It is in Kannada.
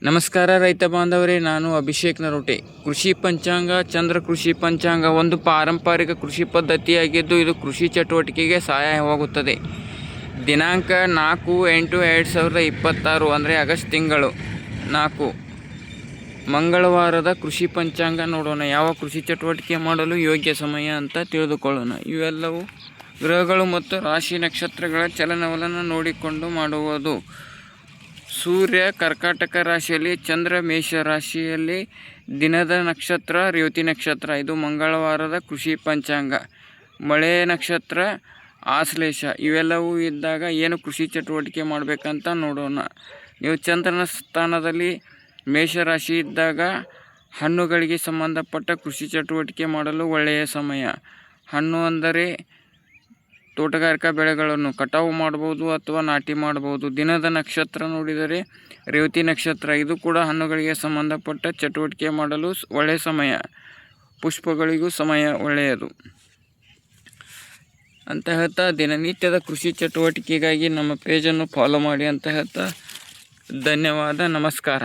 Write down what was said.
ನಮಸ್ಕಾರ ರೈತ ಬಾಂಧವರೇ, ನಾನು ಅಭಿಷೇಕ್ ನರೋಟೆ. ಕೃಷಿ ಪಂಚಾಂಗ ಚಂದ್ರ ಕೃಷಿ ಪಂಚಾಂಗ ಒಂದು ಪಾರಂಪರಿಕ ಕೃಷಿ ಪದ್ಧತಿಯಾಗಿದ್ದು ಇದು ಕೃಷಿ ಚಟುವಟಿಕೆಗೆ ಸಹಾಯವಾಗುತ್ತದೆ. ದಿನಾಂಕ 4/8/2026 ಅಂದರೆ ಆಗಸ್ಟ್ ತಿಂಗಳು 4 ಮಂಗಳವಾರದ ಕೃಷಿ ಪಂಚಾಂಗ ನೋಡೋಣ. ಯಾವ ಕೃಷಿ ಚಟುವಟಿಕೆ ಮಾಡಲು ಯೋಗ್ಯ ಸಮಯ ಅಂತ ತಿಳಿದುಕೊಳ್ಳೋಣ. ಇವೆಲ್ಲವೂ ಗ್ರಹಗಳು ಮತ್ತು ರಾಶಿ ನಕ್ಷತ್ರಗಳ ಚಲನವಲನ ನೋಡಿಕೊಂಡು ಮಾಡುವುದು. ಸೂರ್ಯ ಕರ್ಕಾಟಕ ರಾಶಿಯಲ್ಲಿ, ಚಂದ್ರ ಮೇಷ ರಾಶಿಯಲ್ಲಿ, ದಿನದ ನಕ್ಷತ್ರ ರೇವತಿ ನಕ್ಷತ್ರ. ಇದು ಮಂಗಳವಾರದ ಕೃಷಿ ಪಂಚಾಂಗ. ಮಳೆ ನಕ್ಷತ್ರ ಆಶ್ಲೇಷ. ಇವೆಲ್ಲವೂ ಇದ್ದಾಗ ಏನು ಕೃಷಿ ಚಟುವಟಿಕೆ ಮಾಡಬೇಕಂತ ನೋಡೋಣ. ನೀವು ಚಂದ್ರನ ಸ್ಥಾನದಲ್ಲಿ ಮೇಷರಾಶಿ ಇದ್ದಾಗ ಹಣ್ಣುಗಳಿಗೆ ಸಂಬಂಧಪಟ್ಟ ಕೃಷಿ ಚಟುವಟಿಕೆ ಮಾಡಲು ಒಳ್ಳೆಯ ಸಮಯ. ಹಣ್ಣು ಅಂದರೆ ತೋಟಗಾರಿಕಾ ಬೆಳೆಗಳನ್ನು ಕಟಾವು ಮಾಡ್ಬೋದು ಅಥವಾ ನಾಟಿ ಮಾಡ್ಬೋದು. ದಿನದ ನಕ್ಷತ್ರ ನೋಡಿದರೆ ರೇವತಿ ನಕ್ಷತ್ರ. ಇದು ಕೂಡ ಹಣ್ಣುಗಳಿಗೆ ಸಂಬಂಧಪಟ್ಟ ಚಟುವಟಿಕೆ ಮಾಡಲು ಒಳ್ಳೆಯ ಸಮಯ. ಪುಷ್ಪಗಳಿಗೂ ಸಮಯ ಒಳ್ಳೆಯದು ಅಂತ ಹೇಳ್ತಾ, ದಿನನಿತ್ಯದ ಕೃಷಿ ಚಟುವಟಿಕೆಗಾಗಿ ನಮ್ಮ ಪೇಜನ್ನು ಫಾಲೋ ಮಾಡಿ ಅಂತ ಹೇಳ್ತಾ ಧನ್ಯವಾದ. ನಮಸ್ಕಾರ.